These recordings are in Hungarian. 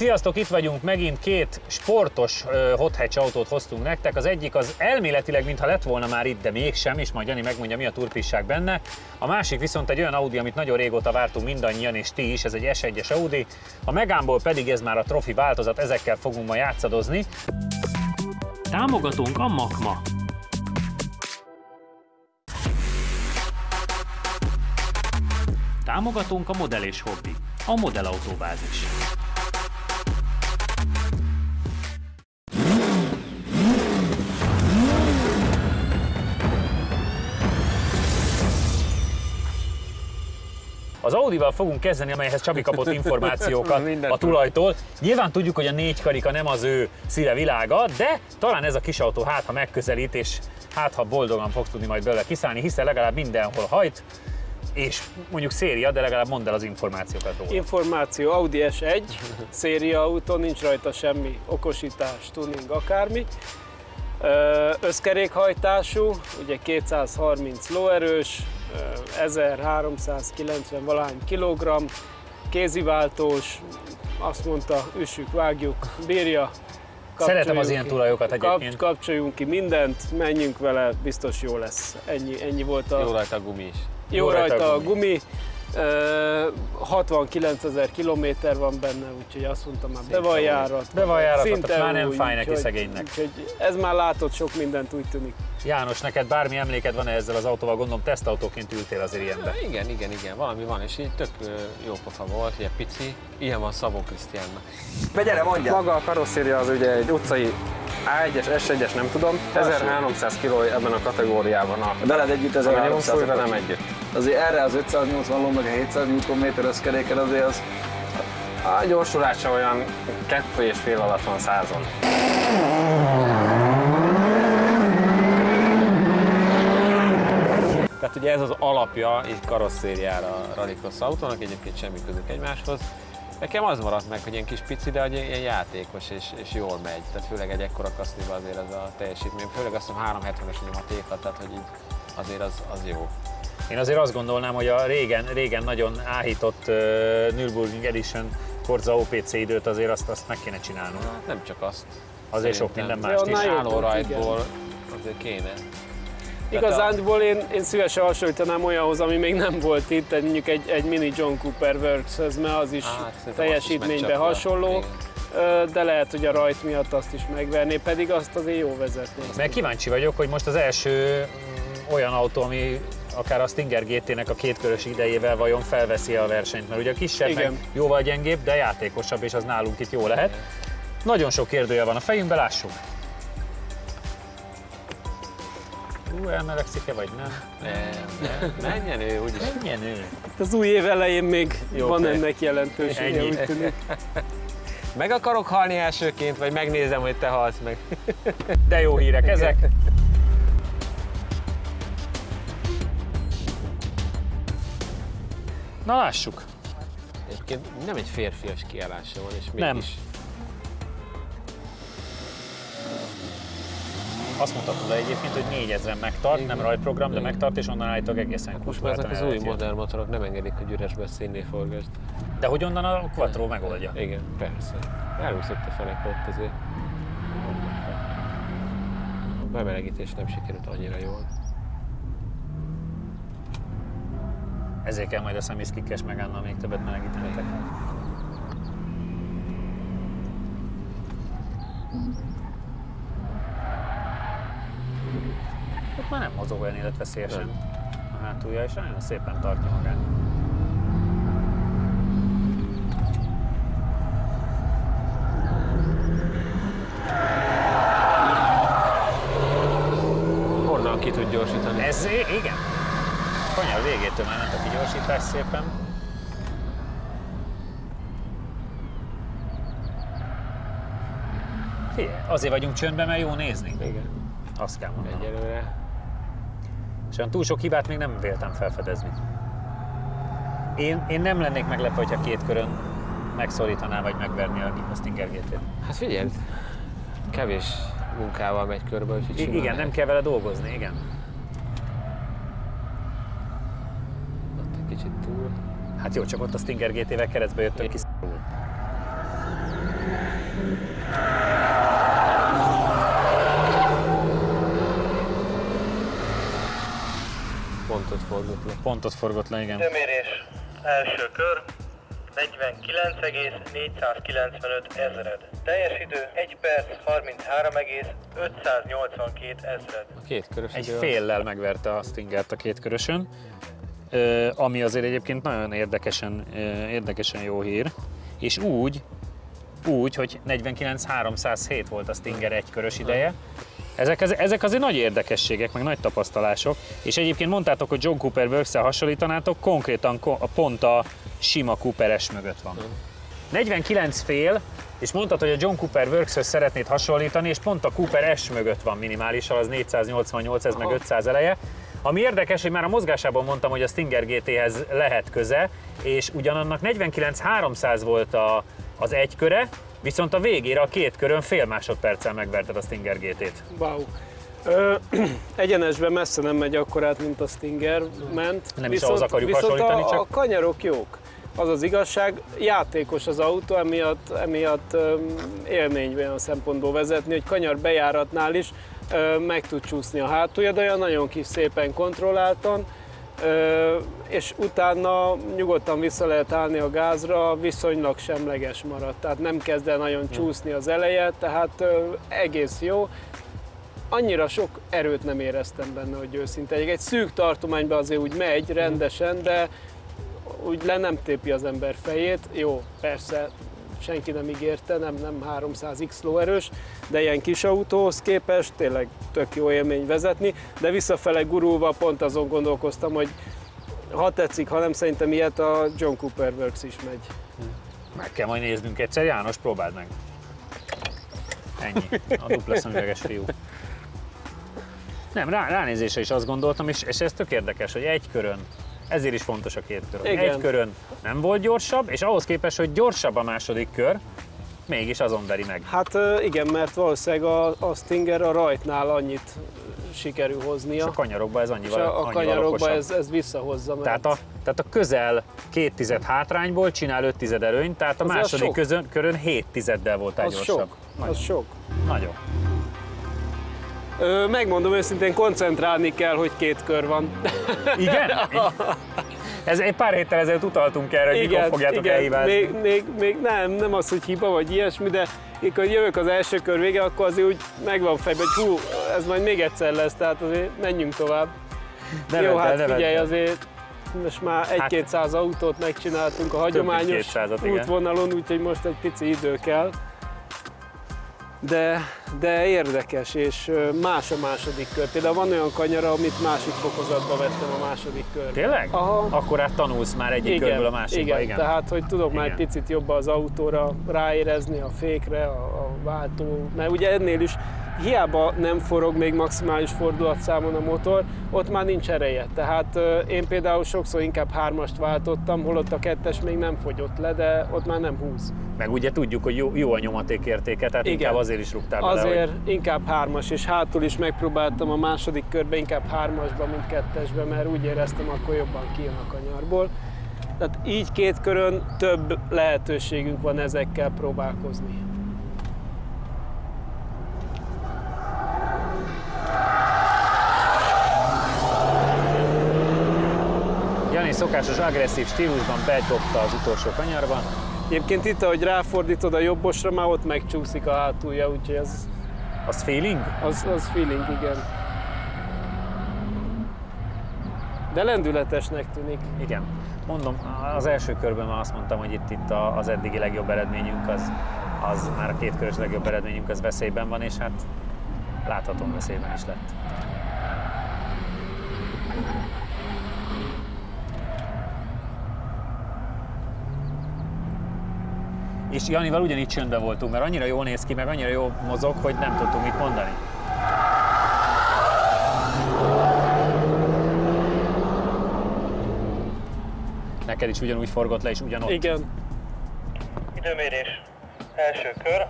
Sziasztok, itt vagyunk megint, két sportos hot hatch autót hoztunk nektek. Az egyik az elméletileg, mintha lett volna már itt, de mégsem, és majd Jani megmondja, mi a turpisság benne. A másik viszont egy olyan Audi, amit nagyon régóta vártunk mindannyian, és ti is, ez egy S1-es Audi. A Meganeból pedig ez már a Trophy változat, ezekkel fogunk ma játszadozni. Támogatónk a Makma. Támogatónk a Model és Hobby, a Model Autóbázis. Az Audival fogunk kezdeni, amelyhez Csabi kapott információkat a tulajtól. Nyilván tudjuk, hogy a 4 karika nem az ő szíve világa, de talán ez a kis autó hát ha megközelít, és hát ha boldogan fogsz tudni majd belőle kiszállni, hiszen legalább mindenhol hajt, és mondjuk széria, de legalább mondd el az információkat róla. Információ, Audi S1, széria autó, nincs rajta semmi okosítás, tuning, akármi. Összkerékhajtású, ugye 230 lóerős, 1390 valahány kilogramm, kéziváltós, azt mondta, üssük, vágjuk, bírja. Szeretem az ilyen tulajokat egyébként. Kapcsoljunk ki mindent, menjünk vele, biztos jó lesz. Ennyi volt a... Jó rajta a gumi is. Jó rajta a gumi. 69 000 kilométer van benne, úgyhogy azt mondtam már be van járat, már nem fáj neki szegénynek. Úgyhogy ez már látott sok mindent, úgy tűnik. János, neked bármi emléked van ezzel az autóval? Gondolom tesztautóként ültél azért ilyenbe. Igen, valami van, és így tök jó pofa volt, ilyen pici. Ilyen van Szabó Krisztiánnak. Gyere, mondjál! Maga a karosszéria az ugye egy utcai A1-es, S1-es, nem tudom, 1300 kg ebben a kategóriában. Veled együtt 1300 kg? Velem együtt. Azért erre az 580 ló meg a 700 Nm összkeréken azért az... A gyorsulása olyan 2,5 alatt van 100-on. Tehát ugye ez az alapja így karosszériára a rallycross autónak, egyébként semmi közük egymáshoz. Nekem az maradt meg, hogy ilyen kis pici, de ilyen játékos és jól megy. Tehát főleg egy ekkora kaszniba azért ez a teljesítmény. Főleg azt hiszem 370-es nyomatéka, tehát hogy így azért az jó. Én azért azt gondolnám, hogy a régen nagyon áhított Nürburgring Edition Forza OPC időt azért azt meg kéne csinálnunk. Nem csak azt. Azért sok minden mást is. Álló rajtból azért kéne. Igazándiból én szívesen hasonlítanám olyanhoz, ami még nem volt itt, mondjuk egy mini John Cooper Works-hez, mert az is teljesítményben hasonló, de lehet, hogy a rajt miatt azt is megverné, pedig azt azért jó vezetni. Mert kíváncsi vagyok, hogy most az első olyan autó, ami akár a Stinger GT-nek a kétkörös idejével vajon felveszi a versenyt, mert ugye a kisebb meg jóval gyengébb, de játékosabb, és az nálunk itt jó lehet. Nagyon sok kérdője van a fejünkben, lássuk! Elmelegszik-e vagy nem? Nem. Menjen ő, úgyis. Menjen ő. Az új év elején még van ennek jelentősége, úgy tűnik. Meg akarok halni elsőként, vagy megnézem, hogy te halsz meg. De jó hírek ezek. Na lássuk. Egyébként nem egy férfias kiállása van, és mégis. Nem. Azt mondhatod egyébként, hogy 4000 megtart, igen, nem rajtprogram, de megtart, és onnan állítok egészen most már ezek az új modern motorok nem engedik, hogy üresbe színné forgasd. De hogy onnan a Quattro megoldja? Igen, persze. Elúszott a feneke ott azért. A bemelegítés nem sikerült annyira jól. Ezért kell majd a szemiszkikkes Megánnal még többet melegítenetek. Ott már nem mozog olyan életveszélyesen a hátulja, és nagyon szépen tartja magát. Honnan ki tud gyorsítani? Ez igen. A kanyar végétől már ment a kigyorsítás szépen. Figyelj, azért vagyunk csöndben, mert jó nézni. Igen. Azt kell mondanom. Egyelőre. És olyan túl sok hibát még nem véltem felfedezni. Én nem lennék meglepve, hogyha két körön megszorítaná vagy megverni a Stinger GT-t. Hát figyelj, kevés munkával megy körbe, úgyhogy igen, nem kell vele dolgozni, igen. Ott egy kicsit túl. Hát jó, csak ott a Stinger GT-vel keresztbe jöttök ki. pontot forgott le. Pontot forgott le, igen. Időmérés első kör 49,495 ezred. Teljes idő 1 perc 33,582 ezred. A kétkörös Egy idő féllel megverte a Stingert a kétkörösön, ami azért egyébként nagyon érdekesen jó hír, és úgy, hogy 49.307 volt a Stinger egykörös ideje. Ezek azért nagy érdekességek, meg nagy tapasztalások, és egyébként mondtátok, hogy John Cooper Works-el hasonlítanátok, konkrétan pont a sima Cooper S mögött van. 49 fél, és mondtad, hogy a John Cooper Works-höz szeretnéd hasonlítani, és pont a Cooper S mögött van minimálisan, az 488, ez meg 500 eleje. Ami érdekes, hogy már a mozgásában mondtam, hogy a Stinger GT-hez lehet köze, és ugyanannak 49.300 volt az egyköre, viszont a végére a két körön fél másodperccel megverted a Stinger GT-t. Wow. Egyenesben messze nem megy akkorát, mint a Stinger ment. Nem is ahhoz akarjuk hasonlítani, csak... a kanyarok jók. Az az igazság, játékos az autó, emiatt élmény olyan szempontból vezetni, hogy kanyar bejáratnál is meg tud csúszni a hátulja, de olyan nagyon kis szépen kontrolláltan, és utána nyugodtan vissza lehet állni a gázra, viszonylag semleges maradt, tehát nem kezd el nagyon csúszni az eleje, tehát egész jó. Annyira sok erőt nem éreztem benne, hogy őszinte. Egy szűk tartományban azért úgy megy rendesen, de úgy le nem tépi az ember fejét. Jó, persze, senki nem ígérte, nem 300x lóerős, de ilyen kis autóhoz képest tényleg tök jó élmény vezetni, de visszafele gurulva pont azon gondolkoztam, hogy ha tetszik, ha nem, szerintem ilyet a John Cooper Works is megy. Meg kell majd néznünk egyszer, János, próbáld meg. Ennyi, a dupla szemüveges fiú. Nem, ránézésre is azt gondoltam, és ez tök érdekes, hogy egy körön, ezért is fontos a két kör. Egy körön nem volt gyorsabb, és ahhoz képest, hogy gyorsabb a második kör, mégis azon veri meg. Hát igen, mert valószínűleg a Stinger a rajtnál annyit sikerül hoznia. És a kanyarokban ez annyival a kanyarokban ez visszahozza. Tehát a közel 2 hátrányból csinál 5 előnyt, tehát a második körön 7 tizeddel voltál gyorsabb. Az sok. Nagyon. Megmondom őszintén, koncentrálni kell, hogy 2 kör van. Igen? Ez egy pár héttel ezelőtt utaltunk erre, hogy mikor fogjátok elhívázni. Még nem az, hogy hiba vagy ilyesmi, de amikor jövök az első kör vége, akkor azért úgy megvan fejben, hogy hú, ez majd még egyszer lesz, tehát azért menjünk tovább. Jó, hát figyelj, azért most már 1-200 autót megcsináltunk a hagyományos útvonalon, úgyhogy most egy pici idő kell. De érdekes, és más a második kör. Például van olyan kanyara, amit másik fokozatba vettem a második körbe. Tényleg? Aha. Akkor át tanulsz már egyik körből a másikba, igen. Tehát, hogy tudok már egy picit jobban az autóra ráérezni, a fékre, a váltó, mert ugye ennél is hiába nem forog még maximális fordulatszámon a motor, ott már nincs ereje. Tehát én például sokszor inkább 3-ast váltottam, holott a 2-es még nem fogyott le, de ott már nem húz. Meg ugye tudjuk, hogy jó a nyomatékértéke, tehát inkább azért is rúgtál bele. Azért inkább 3-as, és hátul is megpróbáltam a második körbe inkább 3-asba, mint 2-esbe, mert úgy éreztem, akkor jobban kijön a kanyarból. Tehát így 2 körön több lehetőségünk van ezekkel próbálkozni. Jani szokásos agresszív stílusban bedobta az utolsó kanyarban. Egyébként itt, ahogy ráfordítod a jobbosra, már ott megcsúszik a hátulja, úgyhogy ez... Az feeling? Az feeling, igen. De lendületesnek tűnik. Igen. Mondom, az első körben már azt mondtam, hogy itt az eddigi legjobb eredményünk, az már a 2 körös legjobb eredményünk az veszélyben van, és hát láthatóan veszélyben is lett. És Janival ugyanígy csöndben voltunk, mert annyira jól néz ki, meg annyira jól mozog, hogy nem tudtunk mit mondani. Neked is ugyanúgy forgott le, és ugyanott. Igen. Időmérés. Első kör.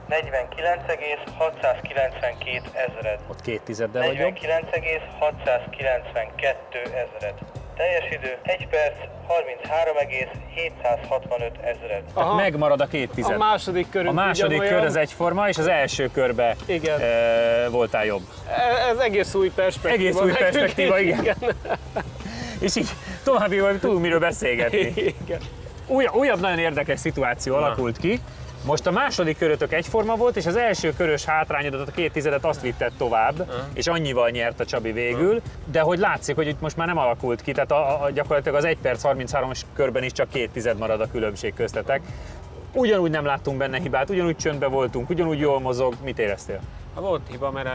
49,692 ezred. Ott 2 tizeddel vagyok. 49,692 ezred. Teljes idő 1 perc 33,765 ezred. Tehát megmarad a 2 tized. A második körünk A második kör az egyforma, és az első körbe voltál jobb. Ez egész új perspektíva. Egész új perspektíva, igen. És így további tudunk miről beszélgetni. Igen. Újabb nagyon érdekes szituáció alakult ki. Most a második körötök egyforma volt, és az első körös hátrányodat, a 2 tizedet azt vitted tovább, és annyival nyert a Csabi végül, de hogy látszik, hogy itt most már nem alakult ki, tehát gyakorlatilag az 1 perc 33-as körben is csak 2 tized marad a különbség köztetek. Ugyanúgy nem láttunk benne hibát, ugyanúgy csöndbe voltunk, ugyanúgy jól mozog. Mit éreztél? Volt hiba, mert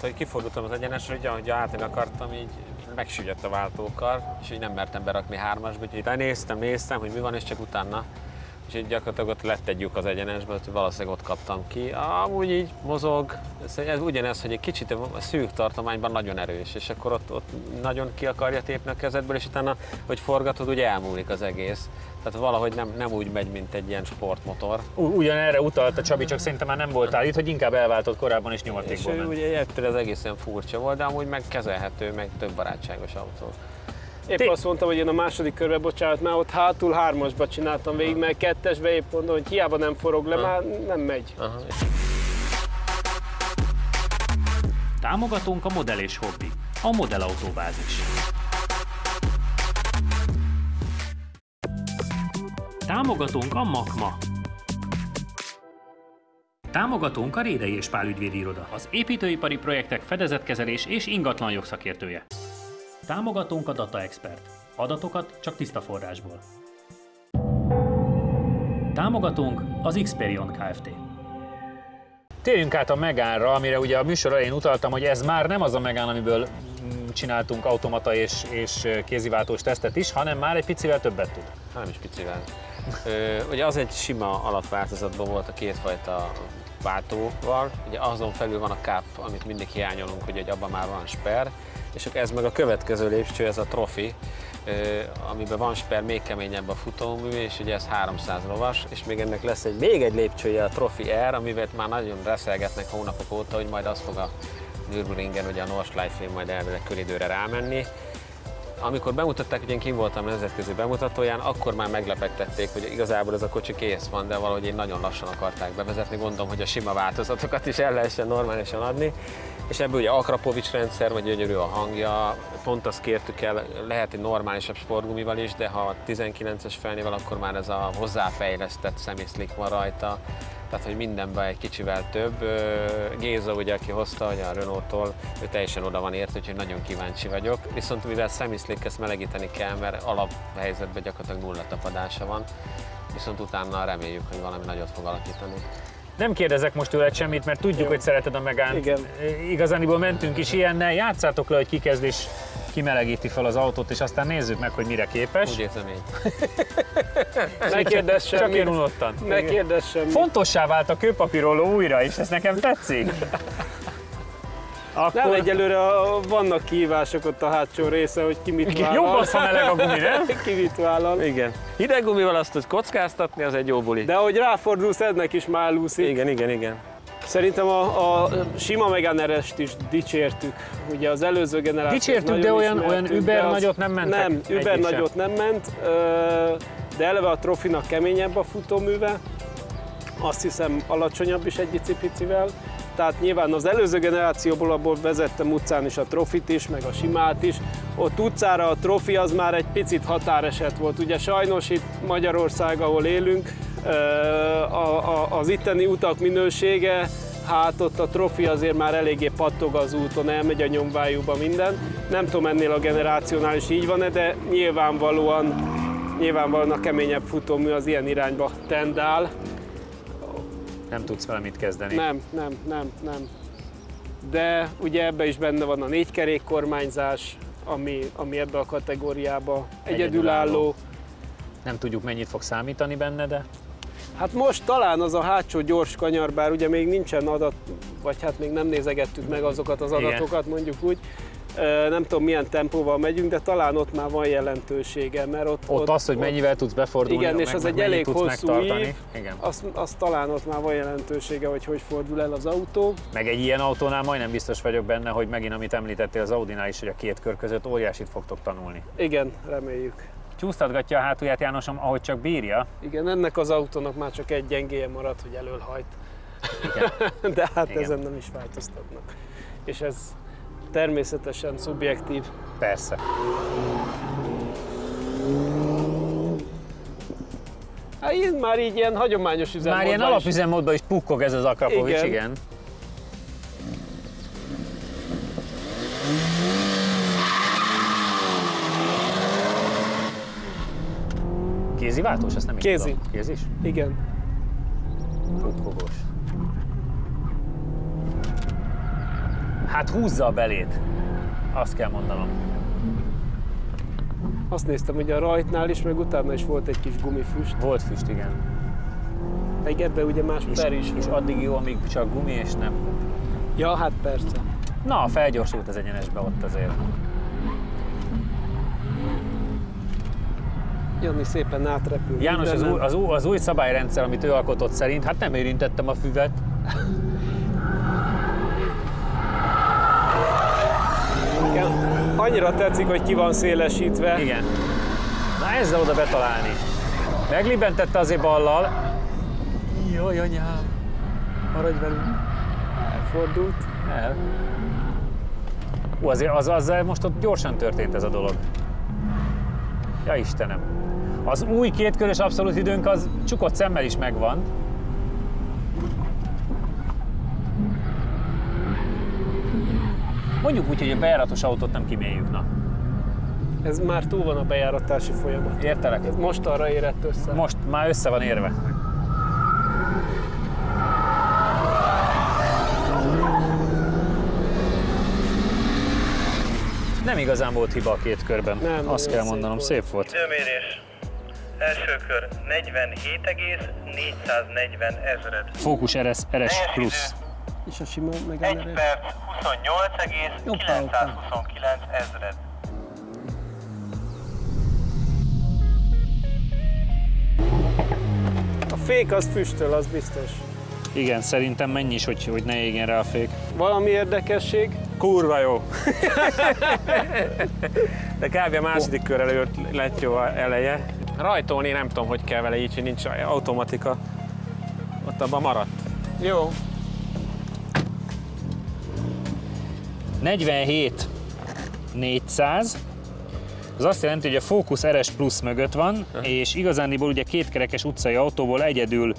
hogy kifordultam az egyenesre, hogy átni akartam, így megsüllyedt a váltókar, és így nem mertem berakni 3-asba, úgyhogy néztem, hogy mi van, és csak utána. És így gyakorlatilag ott lett egy lyuk az egyenesbe, hogy valószínűleg ott kaptam ki. Amúgy így mozog, ez ugyanez, hogy egy kicsit a szűk tartományban nagyon erős, és akkor ott nagyon ki akarja tépni a kezedből, és utána, hogy forgatod, úgy elmúlik az egész. Tehát valahogy nem úgy megy, mint egy ilyen sportmotor. Ugyanerre utalt a Csabi, csak szerintem már nem voltál itt, hogy inkább elváltott korábban és 8-ból ment. Ugye ettől ez egészen furcsa volt, de amúgy meg kezelhető, meg több barátságos autó. Épp azt mondtam, hogy én a második körbe, bocsánat, már ott hátul 3-asba csináltam végig, mert 2-esbe épp mondom, hogy hiába nem forog le, már nem megy. Támogatónk a Model és Hobby, a Modellautóbázis. Támogatónk a Makma. Támogatónk a Rédei és Pál ügyvédi iroda, az építőipari projektek fedezetkezelés és ingatlan jogszakértője. Támogatónk a Data Expert. Adatokat csak tiszta forrásból. Támogatónk az Xperion Kft. Térjünk át a Megánra, amire ugye a műsor elején utaltam, hogy ez már nem az a Megán, amiből csináltunk automata és kéziváltós tesztet is, hanem már egy picivel többet tud. Nem is picivel. Ugye az egy sima alapváltozatban volt a kétfajta váltóval, ugye azon felül van a cap, amit mindig hiányolunk, hogy abban már van sper, és ez meg a következő lépcső, ez a Trophy, amiben van sper, még keményebb a futómű, és ugye ez 300 lovas, és még ennek lesz még egy lépcsője, a Trophy R, amivel már nagyon reszelgetnek hónapok óta, hogy majd az fog a Nürburgringen, ugye a Nordschleife majd elvileg köridőre rámenni. Amikor bemutatták, hogy én kim voltam a nemzetközi bemutatóján, akkor már meglepettették, hogy igazából ez a kocsi kész van, de valahogy én nagyon lassan akarták bevezetni, gondolom, hogy a sima változatokat is el lehessen normálisan adni. És ebből ugye Akrapovics rendszer, vagy gyönyörű a hangja, pont azt kértük el, lehet egy normálisabb sportgumival is, de ha 19-es felnével, akkor már ez a hozzáfejlesztett semi-slick van rajta, tehát hogy mindenben egy kicsivel több. Géza ugye, aki hozta, hogy a Renault-tól, ő teljesen oda van ért, úgyhogy nagyon kíváncsi vagyok. Viszont mivel semi-slick, ezt melegíteni kell, mert alaphelyzetben gyakorlatilag nulla tapadása van, viszont utána reméljük, hogy valami nagyot fog alakítani. Nem kérdezek most tőled semmit, mert tudjuk, hogy szereted a Megánt. Igen. Igazániból mentünk is ilyennel, játszátok le, hogy ki kezd és kimelegíti fel az autót, és aztán nézzük meg, hogy mire képes. Úgy érzem én. Ne kérdezz semmit. Csak én unottan. Ne kérdezz semmit. Fontossá vált a kőpapíroló újra, és ez nekem tetszik. Nem, egyelőre vannak kihívások ott a hátsó része, hogy ki mit vállal. Jobb az, ha meleg a gumi, nem? Ki mit vállal. Igen. Hideg gumival azt tudsz kockáztatni, az egy jó buli. De ahogy ráfordulsz, ennek is már elúszik. Igen. Szerintem a sima Megane RS-t is dicsértük. Ugye az előző generáció. Dicsértük, de olyan über nagyot nem mentek. Nem, über nagyot nem ment, de eleve a Trophynak keményebb a futóműve. Azt hiszem alacsonyabb is egy icipicivel. Tehát nyilván az előző generációból abból vezettem utcán is a Trophyt is, meg a simát is. Ott utcára a Trophy az már egy picit határeset volt. Ugye sajnos itt Magyarország, ahol élünk, az itteni utak minősége, hát ott a Trophy azért már eléggé pattog az úton, elmegy a nyomvájúba minden. Nem tudom, ennél a generációnál is így van-e, de nyilvánvalóan a keményebb futómű az ilyen irányba tendál. Nem tudsz vele mit kezdeni. Nem. De ugye ebben is benne van a 4 kerék kormányzás, ami ebbe a kategóriába egyedülálló. Nem tudjuk, mennyit fog számítani benne, de... Hát most talán az a hátsó gyors kanyar, bár ugye még nincsen adat, vagy hát még nem nézegettük meg azokat az adatokat, mondjuk úgy. Nem tudom milyen tempóval megyünk, de talán ott már van jelentősége, mert ott az, hogy mennyivel tudsz befordulni, igen, és az egy elég hosszú ív, igen. az talán ott már van jelentősége, hogy fordul el az autó. Meg egy ilyen autónál majdnem biztos vagyok benne, hogy megint amit említettél az Audinál is, hogy a két kör között óriásit fogtok tanulni. Igen, reméljük. Csúsztatgatja a hátulját Jánosom, ahogy csak bírja. Igen, ennek az autónak már csak egy gyengéje maradt, hogy elölhajt. Igen. De hát igen. Ezen nem is változtatnak. És ez természetesen szubjektív. Persze. Hát már így ilyen hagyományos üzemmódban. Már ilyen alapüzemmódban is pukkog ez az Akrapovics, igen. Kézi váltós? Ezt nem is kézi. Tudom. Kézis? Igen. Pukkogós. Hát húzza a belét, azt kell mondanom. Azt néztem, hogy a rajtnál is, meg utána is volt egy kis gumifüst. Volt füst, igen. Meg ebben ugye más per is. És addig jó, amíg csak gumi és nem. Ja, hát persze. Na, felgyorsult az egyenesbe ott azért. Jani szépen átrepül. János, az új szabályrendszer, amit ő alkotott szerint, hát nem érintettem a füvet. Annyira tetszik, hogy ki van szélesítve. Igen. Na ezzel oda betalálni. Meglibbentette azért ballal. Jaj, anyám. Maradj velünk. Elfordult. El. Azért az most ott gyorsan történt ez a dolog. Ja Istenem. Az új kétkörös abszolút időnk az csukott szemmel is megvan. Mondjuk úgy, hogy a bejáratos autót nem kiméljük, na. Ez már túl van a bejáratási folyamat. Értelek? Ez most arra érett össze. Most már össze van érve. Nem igazán volt hiba a két körben, nem, azt kell mondanom, szép volt. Időmérés. Első kör 47,440 ezred. Fókusz RS plusz. És a sima meg 1 perc 28,929 ezred. A fék az füstöl, az biztos. Igen, szerintem menj is, hogy ne égjen rá a fék. Valami érdekesség? Kurva jó! De kb. A második kör előtt lett jó eleje. Rajtolni nem tudom, hogy kell vele így, hogy nincs automatika. Ott abban maradt. Jó. 47.400. Az azt jelenti, hogy a Focus RS Plus mögött van, és igazániból ugye kétkerekes utcai autóból egyedül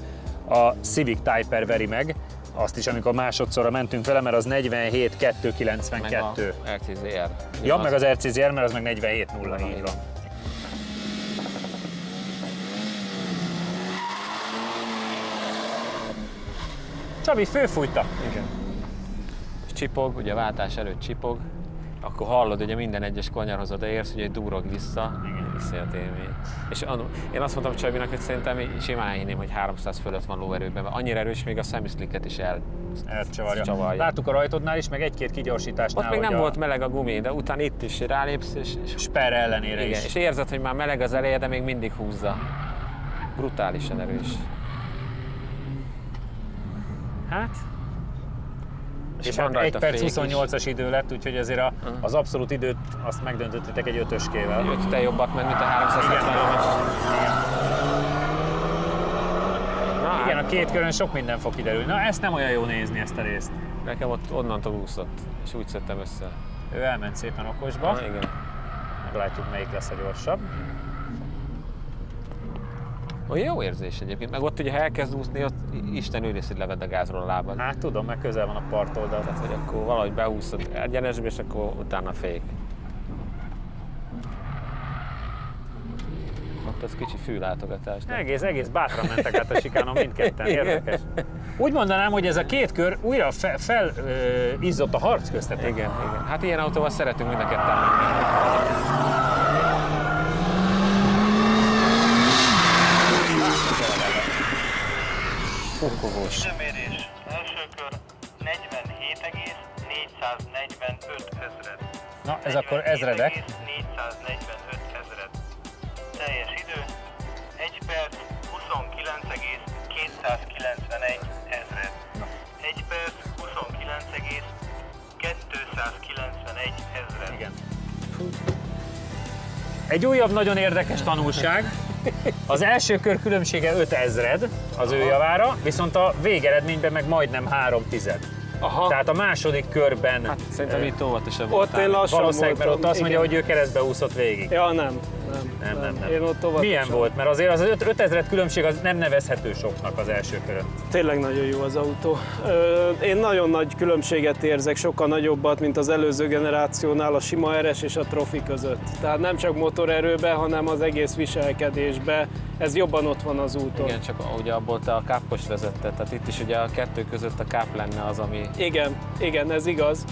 a Civic Type-R veri meg. Azt is, amikor másodszorra mentünk vele, mert az 47.292. Meg a RCZR. Ja, meg az RCZR, mert az meg 47.0, így van. Csabi főfújta. Igen. És csipog, ugye váltás előtt csipog, akkor hallod, ugye minden egyes kanyarhoz odaérsz, ugye durog vissza, iszonyat élmény. És én azt mondtam Csabinak, hogy szerintem simán hinném, hogy 300 fölött van lóerőben, mert annyira erős, még a semi-slicket is elcsavarja. Láttuk a rajtodnál is, meg egy-két kigyorsításnál. Ott még nem volt meleg a gumi, de utána itt is rálépsz, és sperre ellenére igen, is. És érzed, hogy már meleg az eleje, de még mindig húzza. Brutálisan erős. Hát? És van hát 1 perc fék 28-as idő lett, úgyhogy azért az abszolút időt azt megdöntöttetek egy 5-öskével. 5 jobbak ment, mint a 370-es. Igen, a két körön sok minden fog kiderülni. Na, ezt nem olyan jó nézni, ezt a részt. Nekem ott onnantól úszott, és úgy szedtem össze. Ő elment szépen okosba. Igen. Meglátjuk, melyik lesz a gyorsabb. Olyan jó érzés egyébként, meg ott ugye, ha elkezd úszni, ott Isten őriz, hogy levedd a gázról a lábad. Hát tudom, meg közel van a partoldal. Tehát, hogy akkor valahogy behúzod egyenesbe, és akkor utána fék. Ott az kicsi fűlátogatás. Egész bátran mentek át a sikánon mindketten, érdekes. Úgy mondanám, hogy ez a két kör újra izzott a harc köztetek. Igen. Hát ilyen autóval szeretünk mind a ketten menni. Pukkogós. Időmérés. Első kör 47,445 ezred. Na, ez akkor ezredek. 445 ezred. Teljes idő 1 perc 29,291 ezred. 1 perc 29,291 ezred. Igen. Egy újabb nagyon érdekes tanulság. Az első kör különbsége 5000 az ő javára, viszont a végeredményben meg majdnem 3/10. Aha. Tehát a második körben... Hát szerintem itt óvatosabb Ott én lassan valószínűleg, mert voltam. ott azt mondja, hogy ő keresztbe úszott végig. Ja, nem. Én ott óvatosan. Milyen volt? Mert azért az 5000 különbség az nem nevezhető soknak az első körön. Tényleg nagyon jó az autó. Én nagyon nagy különbséget érzek, sokkal nagyobbat, mint az előző generációnál a sima RS és a Trophy között. Tehát nem csak motorerőben, hanem az egész viselkedésben. Ez jobban ott van az úton. Igen, csak ugye abból te a kápos vezetted, tehát itt is ugye a kettő között a káp lenne az, ami... Igen, ez igaz.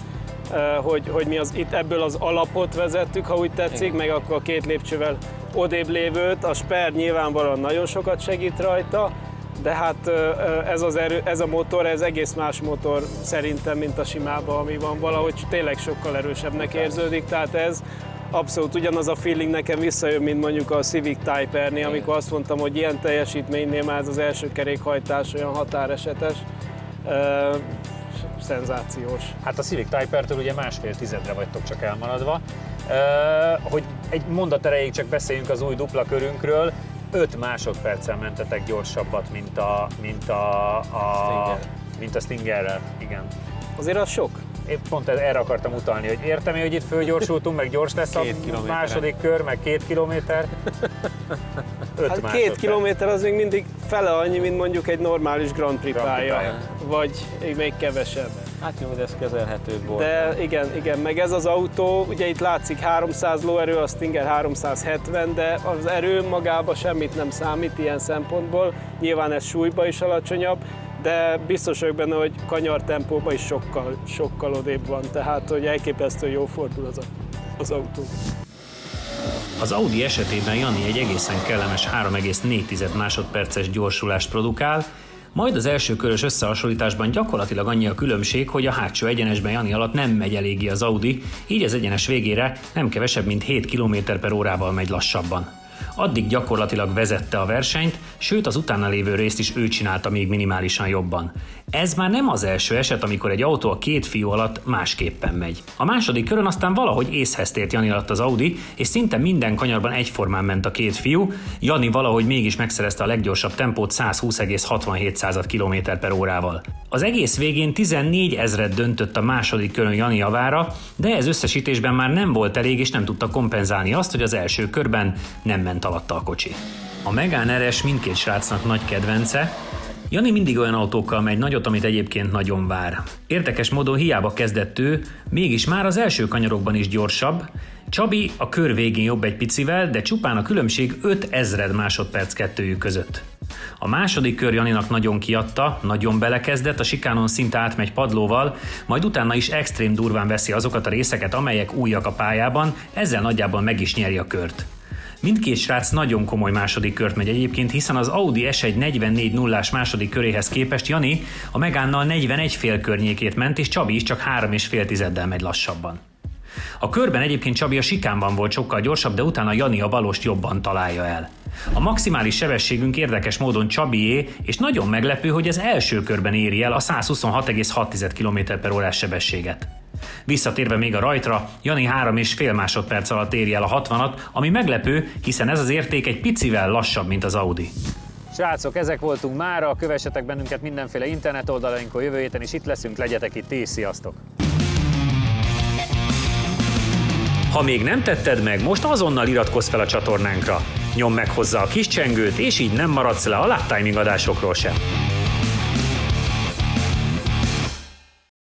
Hogy mi itt ebből az alapot vezettük, ha úgy tetszik, igen. Meg akkor a 2 lépcsővel odébb lévőt, a Sper nyilvánvalóan nagyon sokat segít rajta, de hát ez a motor, ez egész más motor szerintem, mint a simában, ami van, valahogy tényleg sokkal erősebbnek érződik, tehát ez abszolút ugyanaz a feeling nekem visszajön, mint mondjuk a Civic Type R-nél, amikor azt mondtam, hogy ilyen teljesítménynél már ez az első kerékhajtás olyan határesetes. Szenzációs. Hát a Civic Type R-től ugye 1,5 vagytok csak elmaradva. Hogy egy mondat erejéig csak beszéljünk az új dupla körünkről, 5 másodperccel mentetek gyorsabbat, mint a Stingerrel. Igen. Azért az sok. Én pont erre akartam utalni, hogy értem, hogy itt fölgyorsultunk, meg gyors lesz a második kör, meg 2 kilométer. 5 hát 2 kilométer az még mindig fele annyi, mint mondjuk egy normális Grand Prix pálya, vagy még kevesebb. Hát jó, de ez kezelhető volt. De igen, meg ez az autó, ugye itt látszik 300 lóerő, a Stinger 370, de az erő magában semmit nem számít ilyen szempontból. Nyilván ez súlyba is alacsonyabb, de biztos vagyok benne, hogy kanyartempóban is sokkal odébb van, tehát hogy elképesztő jó fordul az autó. Az Audi esetében Jani egy egészen kellemes 3,4 másodperces gyorsulást produkál, majd az első körös összehasonlításban gyakorlatilag annyi a különbség, hogy a hátsó egyenesben Jani alatt nem megy eléggé az Audi, így az egyenes végére nem kevesebb, mint 7 km/h megy lassabban. Addig gyakorlatilag vezette a versenyt, sőt az utána lévő részt is ő csinálta még minimálisan jobban. Ez már nem az első eset, amikor egy autó a 2 fiú alatt másképpen megy. A második körön aztán valahogy észhez tért Jani alatt az Audi, és szinte minden kanyarban egyformán ment a 2 fiú, Jani valahogy mégis megszerezte a leggyorsabb tempót 120,67 km/h-val. Az egész végén 14 000 döntött a második körön Jani javára, de ez összesítésben már nem volt elég, és nem tudta kompenzálni azt, hogy az első körben nem ment alatta a kocsi. A Megane RS mindkét srácnak nagy kedvence. Jani mindig olyan autókkal megy nagyot, amit egyébként nagyon vár. Érdekes módon hiába kezdett ő, mégis már az első kanyarokban is gyorsabb. Csabi a kör végén jobb egy picivel, de csupán a különbség 5000 másodperc kettőjük között. A második kör Janinak nagyon kiadta, nagyon belekezdett, a sikánon szinte átmegy padlóval, majd utána is extrém durván veszi azokat a részeket, amelyek újak a pályában, ezzel nagyjából meg is nyeri a kört. Mindkét srác nagyon komoly második kört megy egyébként, hiszen az Audi S1 44.0-ás második köréhez képest Jani a Megannal 41,5 környékét ment, és Csabi is csak 3,5 megy lassabban. A körben egyébként Csabi a sikánban volt sokkal gyorsabb, de utána Jani a balost jobban találja el. A maximális sebességünk érdekes módon Csabié, és nagyon meglepő, hogy az első körben éri el a 126,6 km/h-s sebességet. Visszatérve még a rajtra, Jani 3,5 másodperc alatt éri el a 60-at, ami meglepő, hiszen ez az érték egy picivel lassabb, mint az Audi. Srácok, ezek voltunk mára, kövessetek bennünket mindenféle internet oldalainkon, jövő héten is itt leszünk, legyetek itt ti, sziasztok! Ha még nem tetted meg, most azonnal iratkozz fel a csatornánkra. Nyomd meg hozzá a kis csengőt, és így nem maradsz le a Lap Timing adásokról sem.